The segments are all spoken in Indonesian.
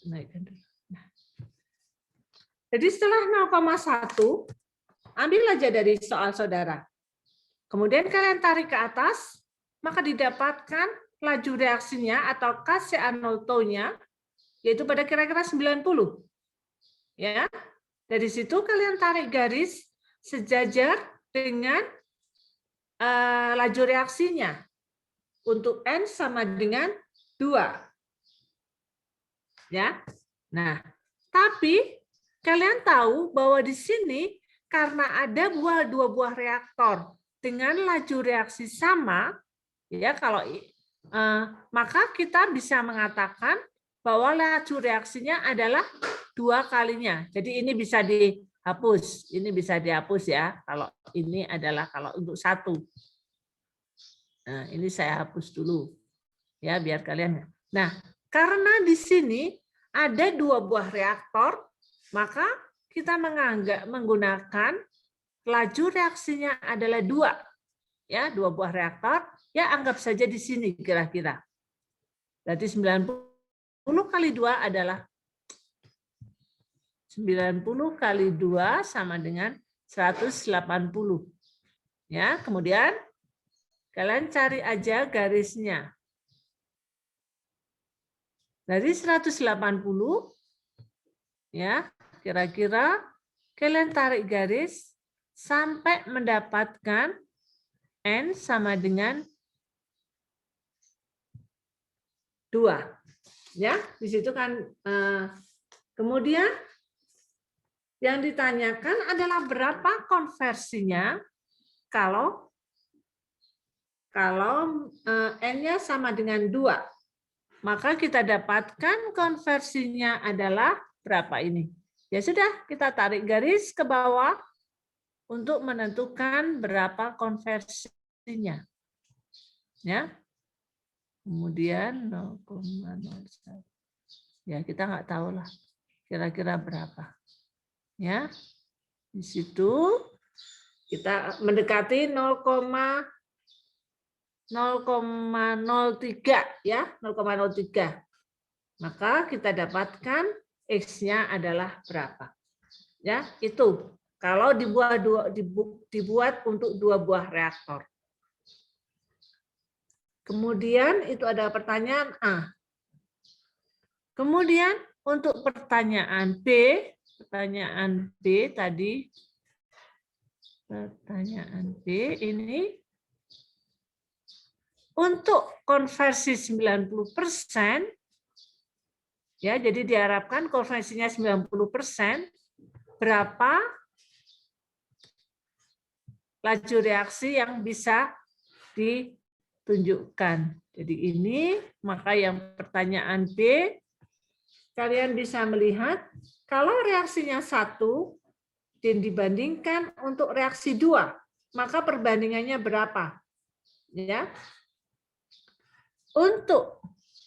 naikkan dulu. Nah. Jadi setelah 0,1, ambil aja dari soal saudara. Kemudian kalian tarik ke atas, maka didapatkan laju reaksinya atau Kc-Arnoldo-nya, yaitu pada kira-kira 90. Ya, dari situ kalian tarik garis sejajar dengan laju reaksinya. Untuk N sama dengan 2. Ya. Nah, tapi kalian tahu bahwa di sini karena ada dua buah reaktor dengan laju reaksi sama, ya kalau maka kita bisa mengatakan bahwa laju reaksinya adalah 2 kalinya. Jadi ini bisa dihapus, ini bisa dihapus ya. Kalau ini adalah kalau untuk 1. Nah, ini saya hapus dulu ya biar kalian. Nah, karena di sini ada 2 buah reaktor, maka kita menggunakan laju reaksinya adalah 2. Ya, 2 buah reaktor, ya anggap saja di sini kira-kira. Berarti 90 kali 2 adalah 90 kali 2 sama dengan 180. Ya, kemudian kalian cari aja garisnya. Dari 180 ya, kira-kira kalian tarik garis sampai mendapatkan N sama dengan 2. Ya, di situ kan kemudian yang ditanyakan adalah berapa konversinya kalau N-nya sama dengan 2. Maka kita dapatkan konversinya adalah berapa ini? Ya sudah, kita tarik garis ke bawah untuk menentukan berapa konversinya. Ya. Kemudian 0,01. Ya, kita nggak tahu lah kira-kira berapa. Ya. Di situ kita mendekati 0,03 ya, 0,03. Maka kita dapatkan X-nya adalah berapa. Ya, itu kalau dibuat untuk 2 buah reaktor. Kemudian itu ada pertanyaan A. Kemudian untuk pertanyaan B tadi, pertanyaan B ini untuk konversi 90%, ya, jadi diharapkan konversinya 90%, berapa laju reaksi yang bisa ditunjukkan. Jadi ini, maka yang pertanyaan B, kalian bisa melihat kalau reaksinya 1 dan dibandingkan untuk reaksi 2, maka perbandingannya berapa? Ya. Untuk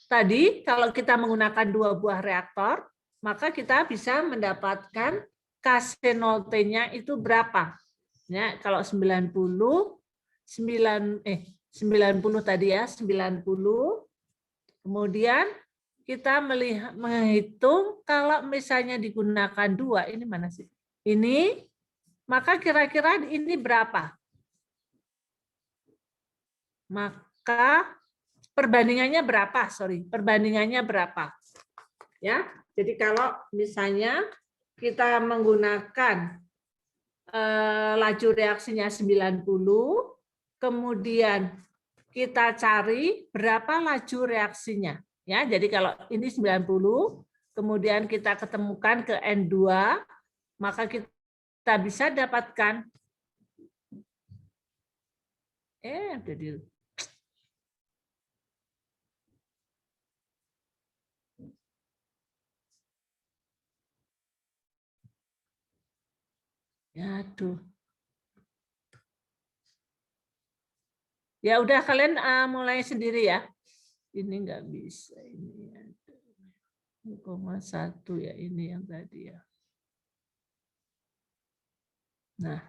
tadi, kalau kita menggunakan 2 buah reaktor, maka kita bisa mendapatkan Kc0T-nya itu berapa? Ya, kalau 90 tadi ya, 90. Kemudian kita menghitung kalau misalnya digunakan 2, ini mana sih? Ini, maka kira-kira ini berapa? Maka perbandingannya berapa? Perbandingannya berapa? Ya, jadi kalau misalnya kita menggunakan laju reaksinya 90, kemudian kita cari berapa laju reaksinya. Ya, jadi kalau ini 90, kemudian kita ketemukan ke N2, maka kita bisa dapatkan jadi ya, aduh. Ya udah kalian mulai sendiri ya. Ini nggak bisa ini 0,1 ya, ini yang tadi ya. Nah,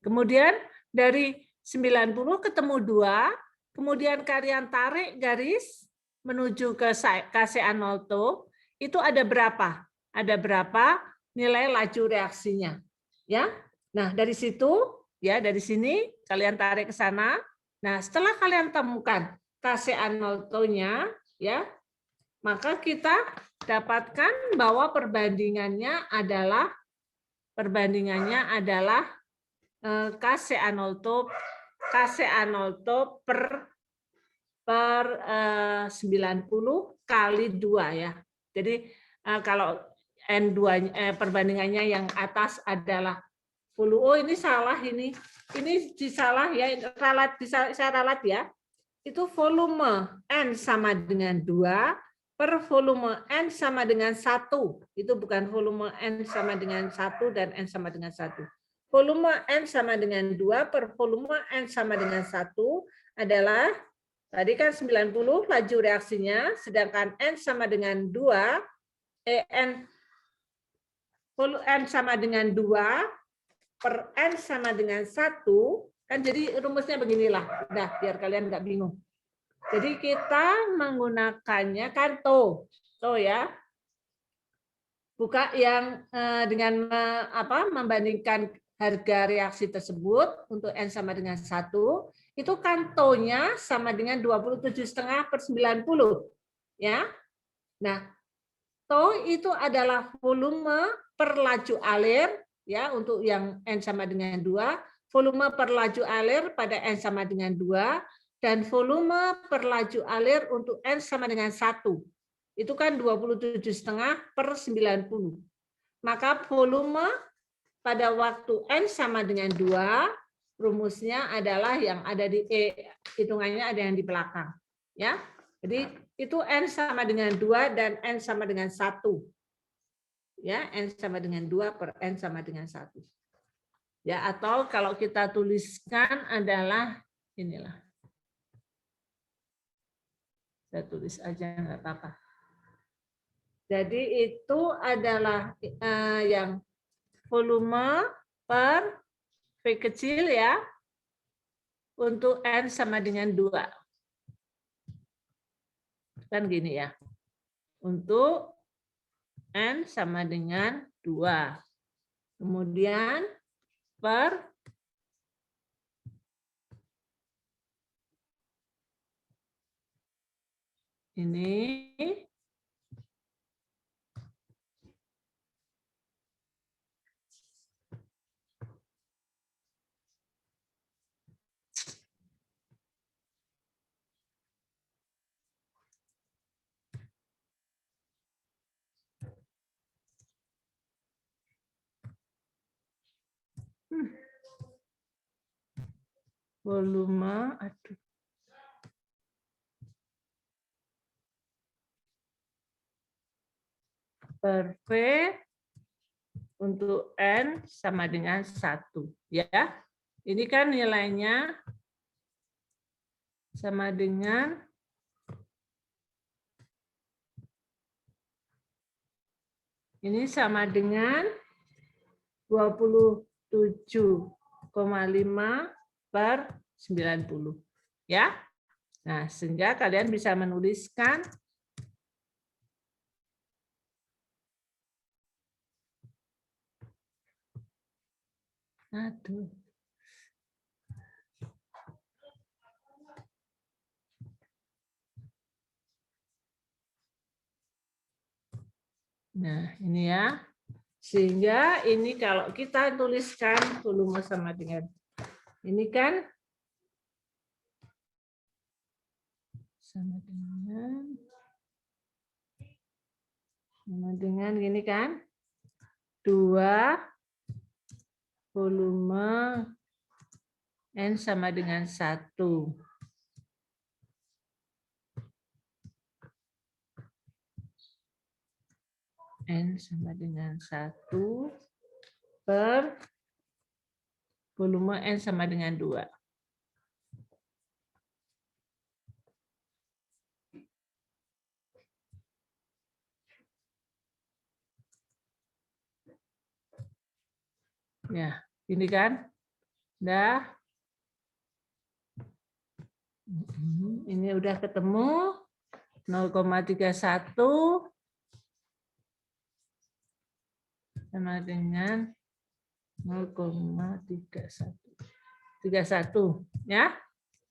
kemudian dari 90 ketemu 2, kemudian kalian tarik garis menuju ke Kc-Arnoldo. itu ada berapa? Ada berapa nilai laju reaksinya? Ya. Nah, dari situ ya, dari sini kalian tarik ke sana. Nah, setelah kalian temukan KCA02-nya ya, maka kita dapatkan bahwa perbandingannya adalah KCA02 per 90 kali 2 ya. Jadi kalau N2 perbandingannya yang atas adalah ini salah ini disalah ya, saya ralat ya. Itu volume N sama dengan 2 per volume N sama dengan 1. Itu bukan volume N sama dengan 1 dan N sama dengan 1. Volume N sama dengan 2 per volume N sama dengan 1 adalah, tadi kan 90 laju reaksinya, sedangkan N sama dengan 2, N sama dengan 2 per N sama dengan 1, kan jadi rumusnya beginilah. Nah, biar kalian nggak bingung. Jadi kita menggunakannya kan TO ya. Buka yang dengan membandingkan harga reaksi tersebut untuk N sama dengan 1, itu kan TO-nya sama dengan 27,5 per 90. Ya. Nah, TO itu adalah volume per laju alir, ya, untuk yang N sama dengan 2, volume per laju alir pada N sama dengan 2, dan volume per laju alir untuk N sama dengan 1. Itu kan 27,5 per 90. Maka volume pada waktu N sama dengan 2, rumusnya adalah yang ada di hitungannya ada yang di belakang. Ya. Jadi itu N sama dengan 2 dan N sama dengan 1. Ya, N sama dengan 2 per N sama dengan 1. Ya, atau kalau kita tuliskan adalah inilah. Saya tulis aja nggak apa-apa. Jadi itu adalah yang volume per V kecil ya, untuk N sama dengan 2. Kan gini ya. Untuk N sama dengan 2. Kemudian per ini volume, per V untuk N sama dengan 1. Ya, ini kan nilainya sama dengan ini sama dengan 27,5 per 90. Ya. Nah, sehingga kalian bisa menuliskan Nah, ini ya. Sehingga ini kalau kita tuliskan volume sama dengan ini kan sama dengan gini kan, 2 volume N sama dengan 1. N sama dengan 1 per volume N sama dengan 2. Ya, ini kan. Dah. Ini udah ketemu 0,31 sama dengan 0,31 ya,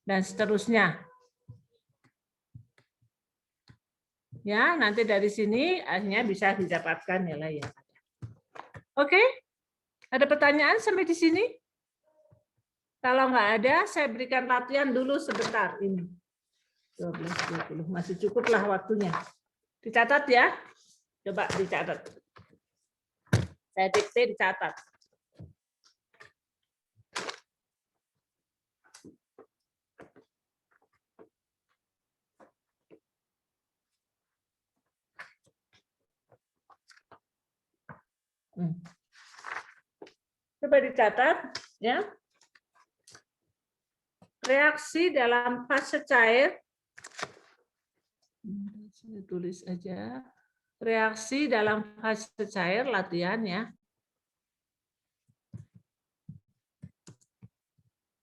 dan seterusnya. Ya, nanti dari sini akhirnya bisa didapatkan nilai yang ada. Oke? Ada pertanyaan sampai di sini? Kalau nggak ada, saya berikan latihan dulu sebentar ini. 12, 20, masih cukuplah waktunya. Dicatat ya. Coba dicatat. Saya dikte, dicatat. Coba dicatat ya. Reaksi dalam fase cair. Saya tulis aja. Reaksi dalam fase cair latihan ya.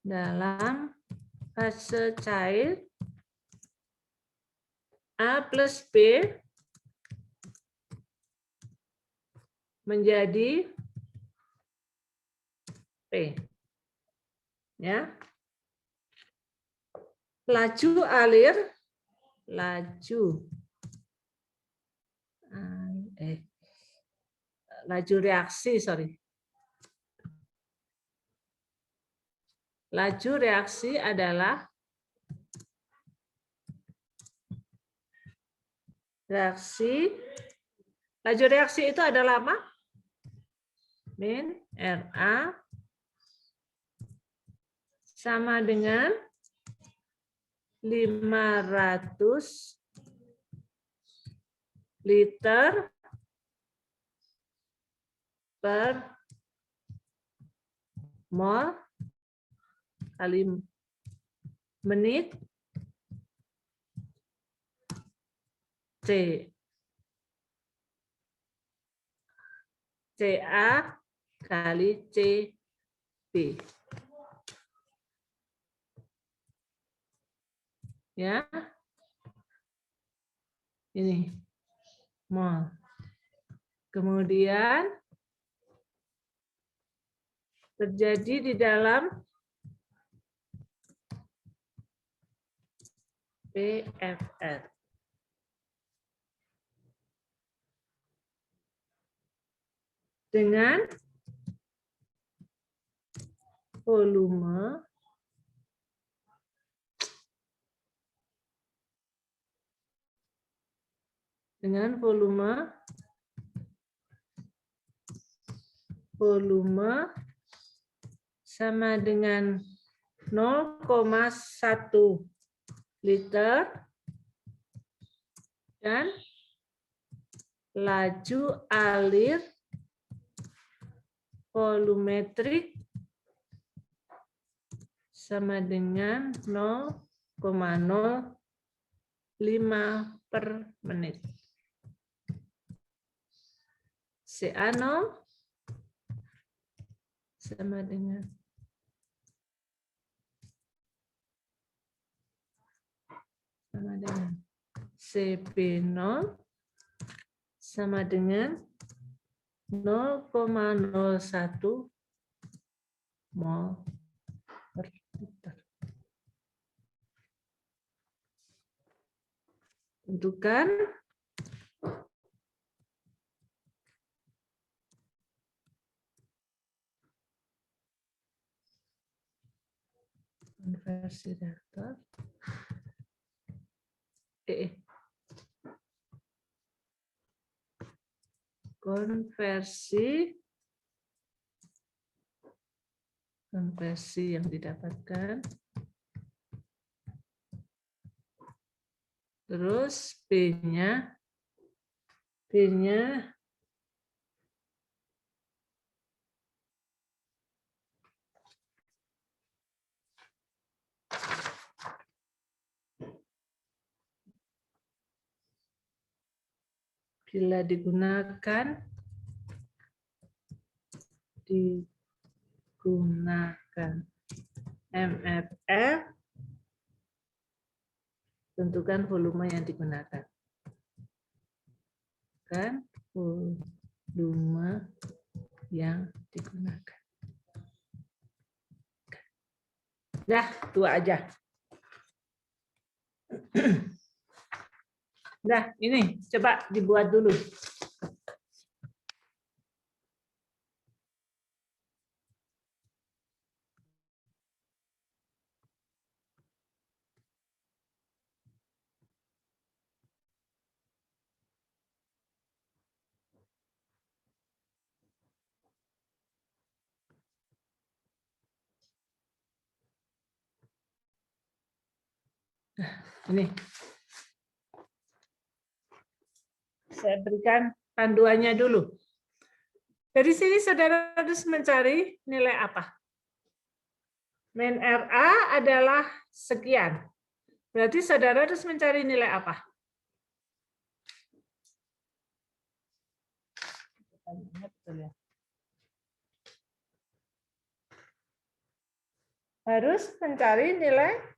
Dalam fase cair A plus B menjadi P. Ya. Laju alir, laju reaksi, Laju reaksi adalah laju reaksi itu adalah apa? Min RA sama dengan 500 liter per mol kali menit CA kali CB. Ya. Ini mol. Kemudian terjadi di dalam PFR. Dengan volume sama dengan 0,1 liter dan laju alir volumetrik sama dengan 0,05 per menit. CA0 sama dengan CP0 sama dengan 0,01 mol per liter. Tentukan konversi reaktor. Konversi yang didapatkan. Terus B-nya bila digunakan MFR, tentukan volume yang digunakan. Volume yang digunakan. Nah, 2 aja. Nah, ini coba dibuat dulu. Ini. Saya berikan panduannya dulu. Dari sini saudara harus mencari nilai apa? Min RA adalah sekian. Berarti saudara harus mencari nilai apa? Harus mencari nilai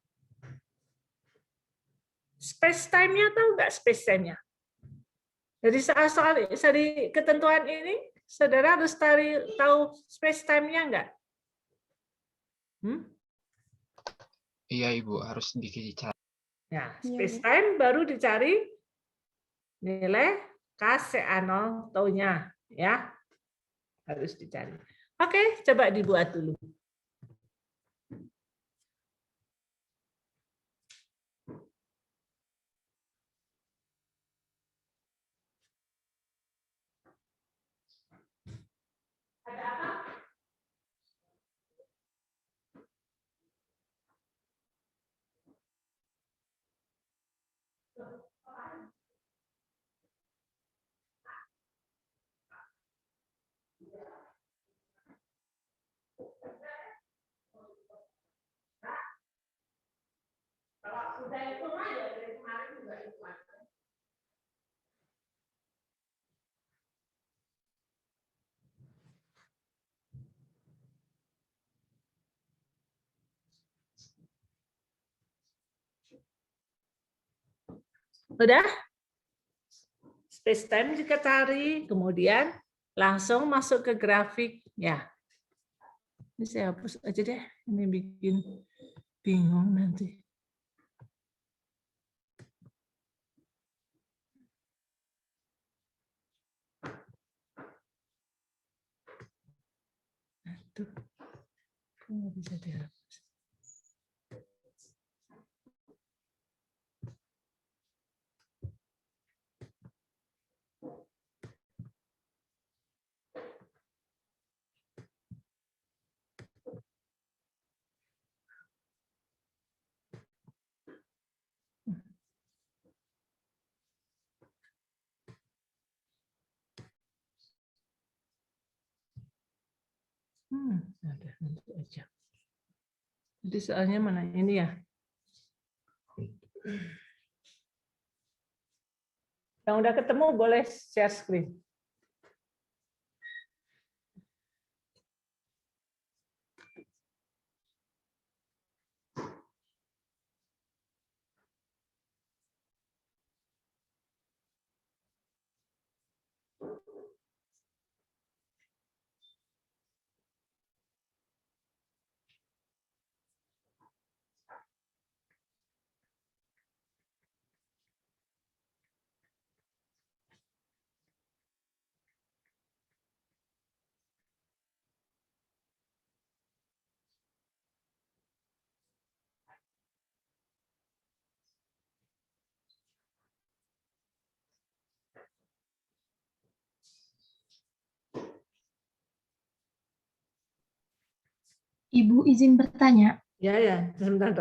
space time-nya, tahu nggak space time-nya? Jadi soal dari ketentuan ini, saudara harus tahu space time-nya nggak? Iya, Ibu, harus dicari. Ya, space time baru dicari nilai KCA0 tau-nya, ya. Harus dicari. Oke, coba dibuat dulu. Ada apa? Kalau sudah itu mah ya dari kemarin juga itu. Udah? Space time jika cari, kemudian langsung masuk ke grafik. Ya. Ini saya hapus aja deh. Ini bikin bingung nanti. Aduh. Kok nggak bisa dihapus? Ada nanti aja. Jadi soalnya mana ini ya? Yang udah ketemu boleh share screen. Ibu izin bertanya. Ya, sebentar.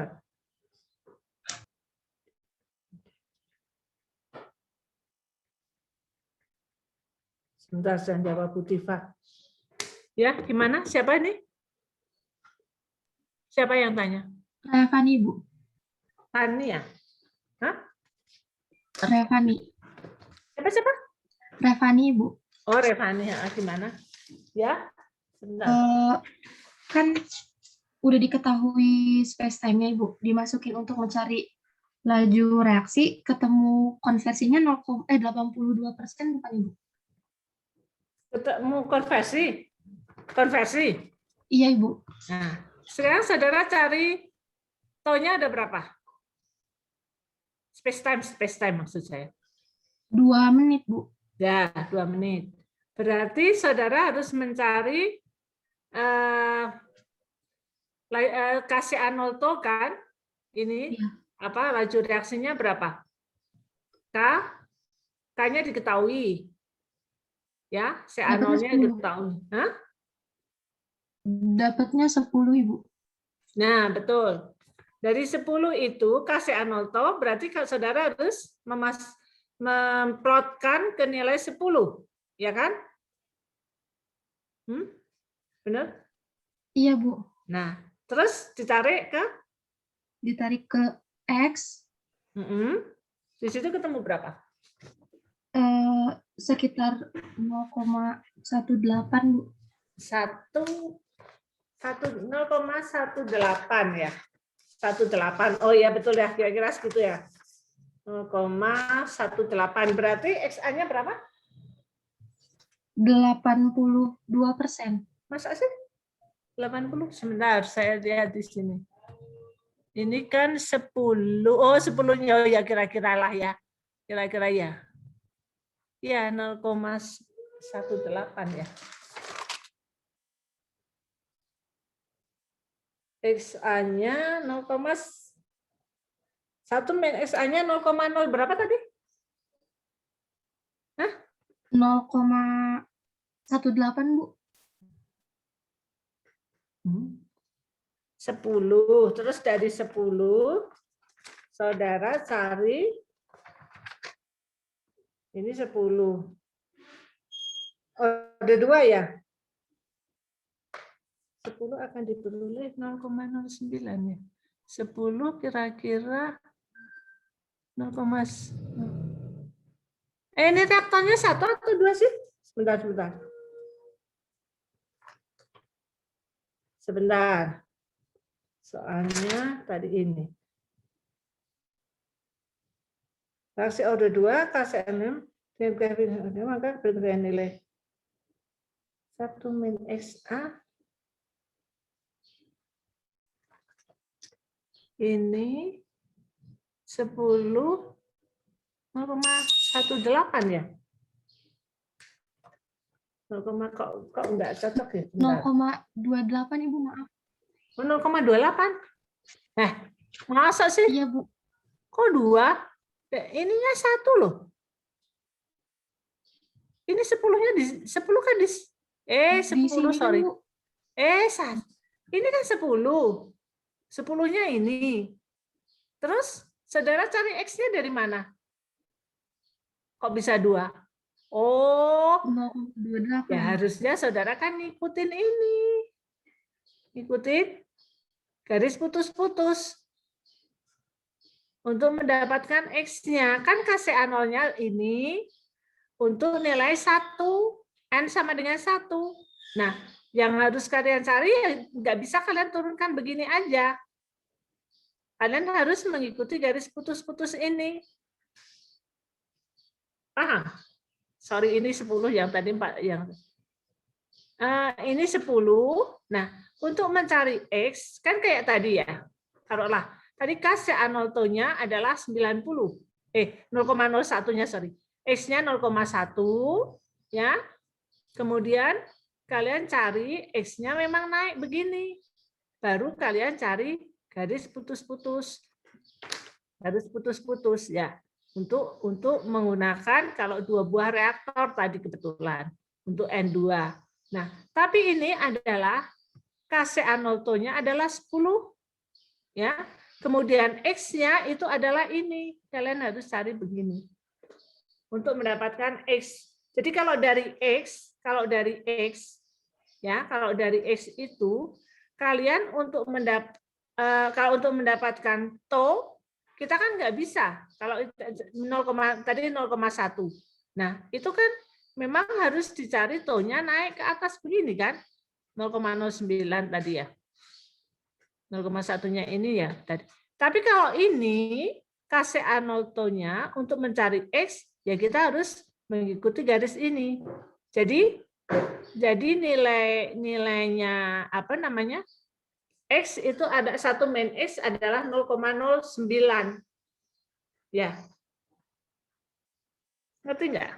Sebentar, saya jawab Bu Tifa. Ya, gimana? Siapa ini? Siapa yang tanya? Revani, Bu. Fani ya? Hah? Revani. Siapa? Revani, Bu. Oh, Revani. Gimana? Ya, sebentar. Kan udah diketahui space time-nya, Ibu. Dimasukin untuk mencari laju reaksi, ketemu konversinya 82% bukan, Ibu? Ketemu konversi? Konversi. Iya, Ibu. Nah, sekarang saudara cari tau-nya ada berapa? Space time maksud saya. 2 menit, Bu. Ya, 2 menit. Berarti saudara harus mencari kasih Arnoldo kan? Ini Iya. apa laju reaksinya berapa? K-nya diketahui. Ya, si Dapatnya Arnoldnya 10. diketahui. Hah? Dapatnya 10, Ibu. Nah, betul. Dari 10 itu kasih Arnoldo berarti saudara harus memplotkan ke nilai 10. Ya kan? Benar? Iya, Bu. Nah, terus ditarik Ditarik ke X, di situ ketemu berapa? sekitar 0,18, Bu. 0,18 ya. 18. Oh iya betul ya, kira-kira segitu ya. 0,18 berarti XA-nya berapa? 82%. Masa sih? 80. Sebentar, saya lihat di sini. Ini kan 10. Oh, 10-nya oh ya kira-kira lah ya. Kira-kira ya. Ya, 0,18 ya. XA-nya 0,1 min XA-nya 0,0 berapa tadi? Hah? 0,18, Bu. 10. Terus dari 10 saudara cari ini 10. Oh, ada 2 ya? 10 akan diperoleh 0,09 ya. 10 kira-kira 0, ini reaktornya 1 atau 2 sih? Sebentar. Soalnya tadi ini. Reaksi O2 KCl maka berbeda nilai 1 min XA ini 10,18 ya. 0, kok enggak cocok ya? 0,28, Ibu, maaf. 0,28. Masa sih? Iya, Bu. Kok 2? Ininya 1 loh. Ini 10-nya di 10 kan di 10 sini, sorry. Bu. Ini kan 10. 10-nya ini. Terus saudara cari X-nya dari mana? Kok bisa 2? Oh, 0,28. ya harusnya saudara kan ngikutin ini. Ngikutin garis putus-putus. Untuk mendapatkan X-nya. Kan KCA0-nya ini untuk nilai 1. N sama dengan 1. Nah, yang harus kalian cari ya nggak bisa kalian turunkan begini aja. Kalian harus mengikuti garis putus-putus ini. Paham? Sorry, ini 10 yang tadi Pak yang ini 10. Nah, untuk mencari X kan kayak tadi ya. Taruhlah tadi kasih Arnoldo-nya adalah 90. 0,01-nya sorry. X-nya 0,1 ya. Kemudian kalian cari X-nya memang naik begini. Baru kalian cari garis putus-putus. Garis putus-putus ya. Untuk menggunakan kalau 2 buah reaktor tadi kebetulan untuk N2. Nah, tapi ini adalah KC Arnoldo-nya adalah 10 ya. Kemudian X-nya itu adalah ini. Kalian harus cari begini. Untuk mendapatkan X. Jadi kalau dari X ya, kalau dari X itu kalian untuk mendapatkan tau kita kan nggak bisa kalau 0, tadi 0,1. Nah, itu kan memang harus dicari tau-nya naik ke atas begini kan? 0,09 tadi ya. 0,1-nya ini ya tadi. Tapi kalau ini KC Arnoldo-nya untuk mencari X ya kita harus mengikuti garis ini. Jadi Jadi nilainya apa namanya? X itu ada 1 min X adalah 0,09. Ya. Ngerti nggak?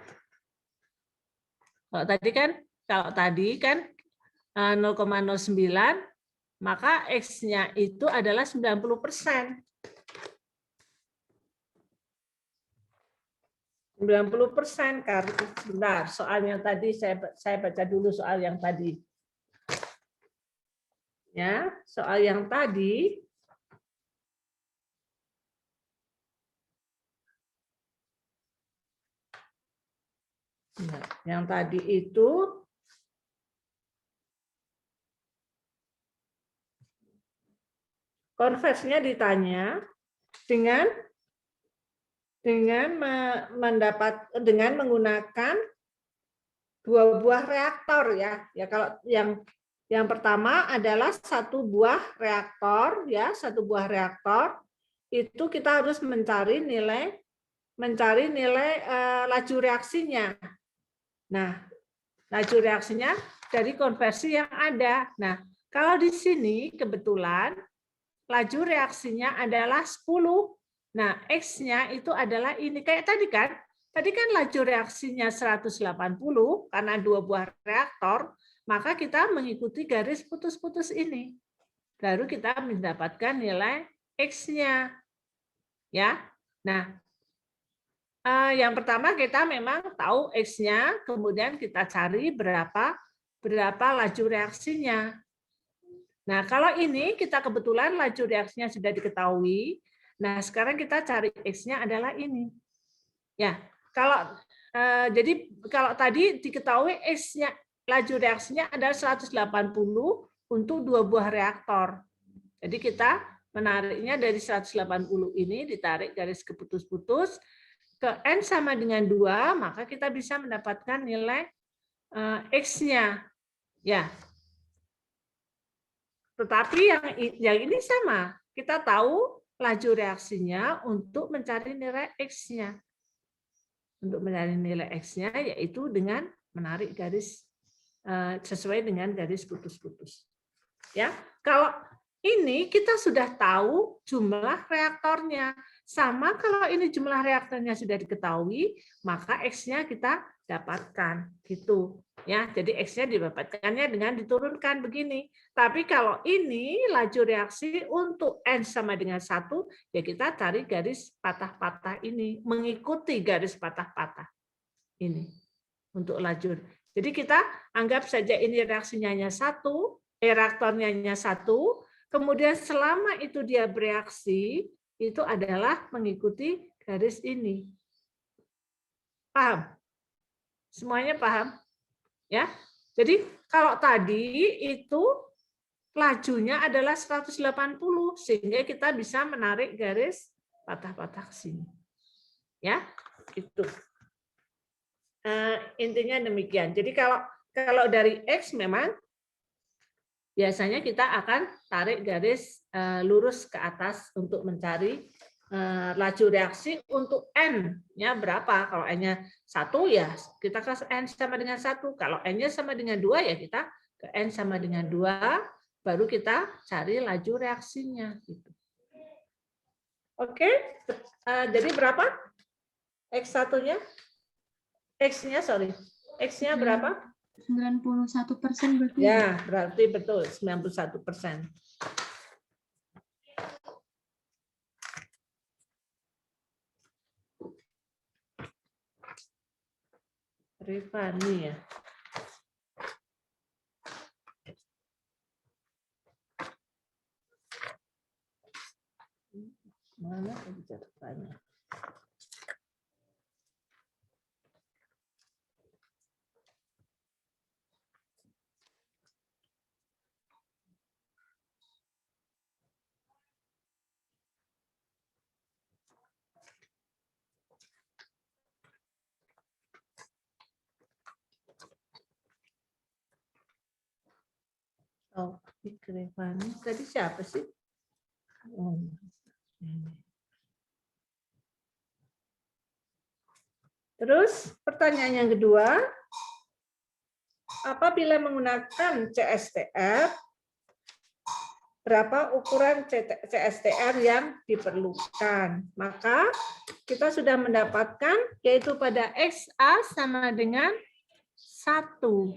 Kalau tadi kan 0,09, maka X-nya itu adalah 90%. 90% karena sebentar, soal yang tadi saya baca dulu soal yang tadi. Ya, soal yang tadi itu konversinya ditanya dengan menggunakan 2 buah reaktor ya. Ya kalau yang pertama adalah 1 buah reaktor ya, 1 buah reaktor itu kita harus mencari nilai laju reaksinya. Nah, laju reaksinya dari konversi yang ada. Nah, kalau di sini kebetulan laju reaksinya adalah 10. Nah, X-nya itu adalah ini. Kayak tadi kan? Tadi kan laju reaksinya 180 karena 2 buah reaktor, maka kita mengikuti garis putus-putus ini. Baru kita mendapatkan nilai X-nya. Ya. Nah, yang pertama kita memang tahu X-nya, kemudian kita cari berapa laju reaksinya. Nah, kalau ini kita kebetulan laju reaksinya sudah diketahui. Nah, sekarang kita cari X-nya adalah ini. Ya, jadi kalau tadi diketahui X-nya laju reaksinya adalah 180 untuk 2 buah reaktor. Jadi kita menariknya dari 180 ini ditarik garis keputus-putus ke N sama dengan 2, maka kita bisa mendapatkan nilai X-nya. Ya. Tetapi yang ini sama. Kita tahu laju reaksinya untuk mencari nilai X-nya. Untuk mencari nilai X-nya yaitu dengan menarik garis sesuai dengan garis putus-putus. Ya, kalau ini kita sudah tahu jumlah reaktornya. Sama kalau ini jumlah reaktornya sudah diketahui, maka X-nya kita dapatkan gitu. Ya, jadi X-nya didapatkannya dengan diturunkan begini. Tapi kalau ini laju reaksi untuk N sama dengan 1, ya kita cari garis patah-patah ini, mengikuti garis patah-patah ini untuk laju. Jadi kita anggap saja ini reaksinya hanya 1, reaktornya hanya 1, kemudian selama itu dia bereaksi, itu adalah mengikuti garis ini. Paham? Semuanya paham? Ya. Jadi kalau tadi itu lajunya adalah 180 sehingga kita bisa menarik garis patah-patah ke sini. Ya, itu. Intinya demikian. Jadi kalau dari X memang biasanya kita akan tarik garis lurus ke atas untuk mencari laju reaksi untuk N-nya berapa. Kalau N-nya 1 ya kita ke N sama dengan 1. Kalau N-nya sama dengan 2 ya kita ke N sama dengan 2, baru kita cari laju reaksinya. Gitu. Oke, jadi berapa X1-nya? X-nya, sorry. X-nya berapa? 91% berarti. Ya, berarti betul 91%. Rifani ya. Mana catatannya? Oh, Rifani. Tadi siapa sih? Oh, ini. Terus pertanyaan yang kedua, apabila menggunakan CSTR, berapa ukuran CSTR yang diperlukan. Maka kita sudah mendapatkan, yaitu pada XA sama dengan 1.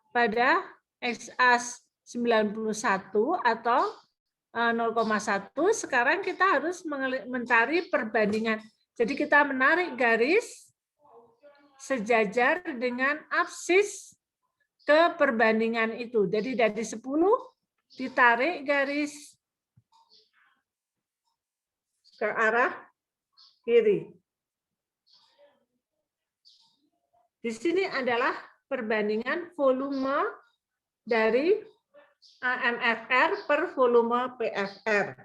Pada XA 91 atau 0,1, sekarang kita harus mencari perbandingan. Jadi kita menarik garis sejajar dengan absis ke perbandingan itu. Jadi dari 10 ditarik garis ke arah kiri. Di sini adalah perbandingan volume dari MFR per volume PFR.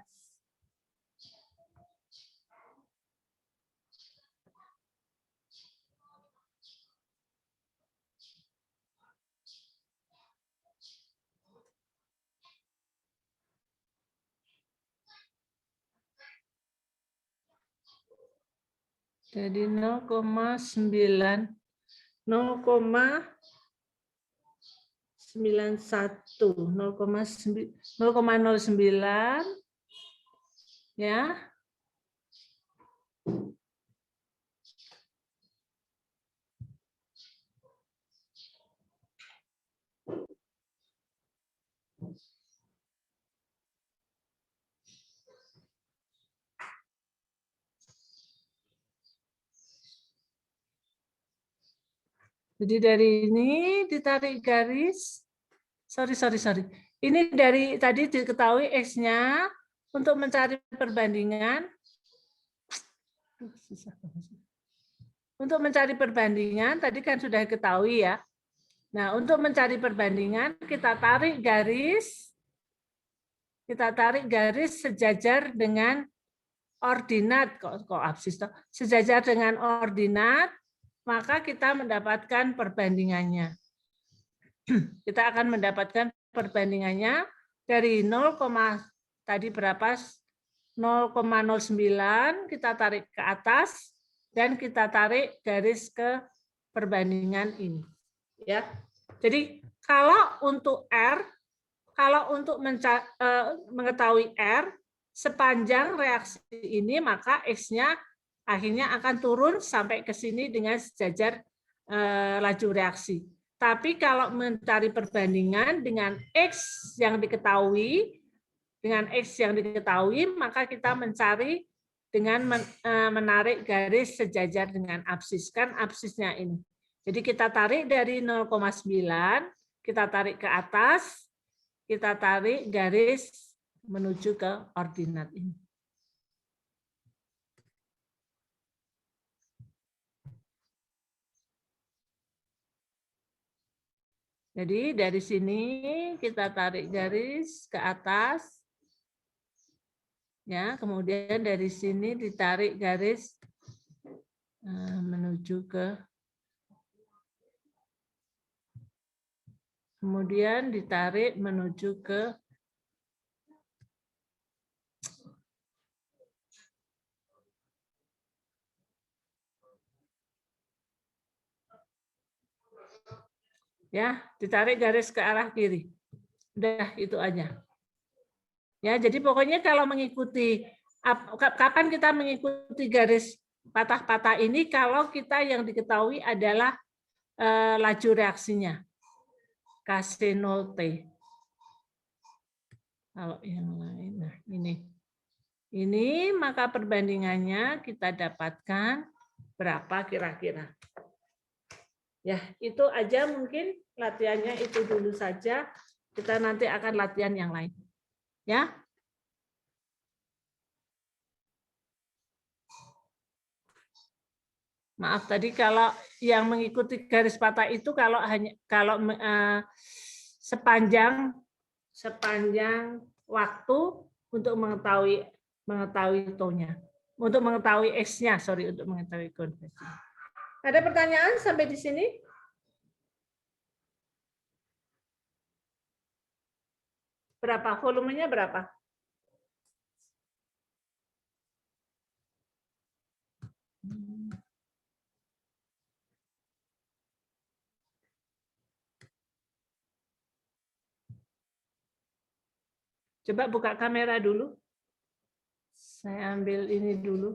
Jadi 0,91, 0,09 ya. Jadi dari ini ditarik garis, sorry. Ini dari tadi diketahui X-nya untuk mencari perbandingan. Untuk mencari perbandingan tadi kan sudah diketahui ya. Nah, untuk mencari perbandingan kita tarik garis sejajar dengan ordinat, kok absis toh, sejajar dengan ordinat, maka kita mendapatkan perbandingannya. Kita akan mendapatkan perbandingannya dari 0, tadi berapa? 0,09 kita tarik ke atas dan kita tarik garis ke perbandingan ini. Ya. Jadi kalau untuk R, kalau untuk mengetahui R sepanjang reaksi ini, maka X-nya akhirnya akan turun sampai ke sini dengan sejajar laju reaksi. Tapi kalau mencari perbandingan dengan X yang diketahui, maka kita mencari dengan menarik garis sejajar dengan absis. Kan absisnya ini. Jadi kita tarik dari 0,9, kita tarik ke atas, kita tarik garis menuju ke ordinat ini. Jadi dari sini kita tarik garis ke atas, ya. Kemudian dari sini ditarik garis menuju ke, kemudian ditarik menuju ke ya, ditarik garis ke arah kiri. Udah itu aja. Ya, jadi pokoknya kalau mengikuti, kapan kita mengikuti garis patah-patah ini kalau kita yang diketahui adalah laju reaksinya. K0T. Kalau yang lain, nah ini. Ini maka perbandingannya kita dapatkan berapa kira-kira. Ya, itu aja mungkin latihannya itu dulu saja. Kita nanti akan latihan yang lain. Ya. Maaf tadi kalau yang mengikuti garis patah itu kalau sepanjang waktu untuk mengetahui tau-nya. Untuk mengetahui X-nya, untuk mengetahui konversi. Ada pertanyaan sampai di sini? Berapa? Volumenya berapa? Coba buka kamera dulu. Saya ambil ini dulu.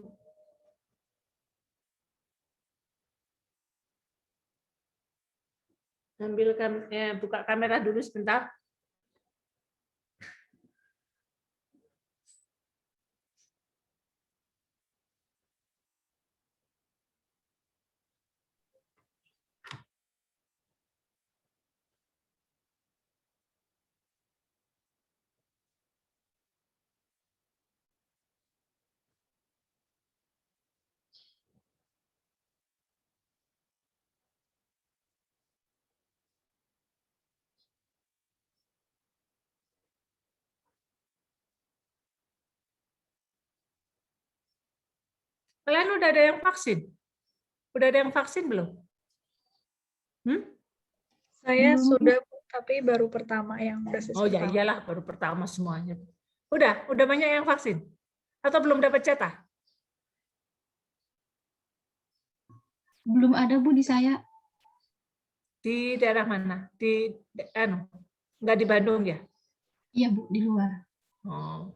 Buka kamera dulu sebentar. Kalian udah ada yang vaksin? Udah ada yang vaksin belum? Saya Belum, sudah, Bu, tapi baru pertama yang dosis Oh ya pertama. iyalah, baru pertama semuanya. Udah banyak yang vaksin? Atau belum dapat jatah? belum ada Bu di saya. Di daerah mana? Nggak di Bandung ya? Iya Bu, di luar. Oh.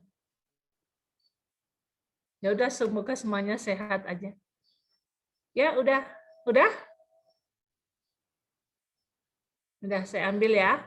Ya udah, semoga semuanya sehat aja. Ya udah. Udah saya ambil ya.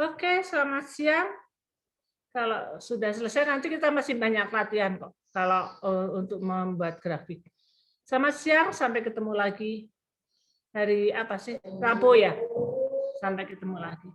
Oke, selamat siang. Kalau sudah selesai, nanti kita masih banyak latihan kok. Kalau untuk membuat grafik. Selamat siang, sampai ketemu lagi. Hari apa sih? Rabu ya? Sampai ketemu lagi.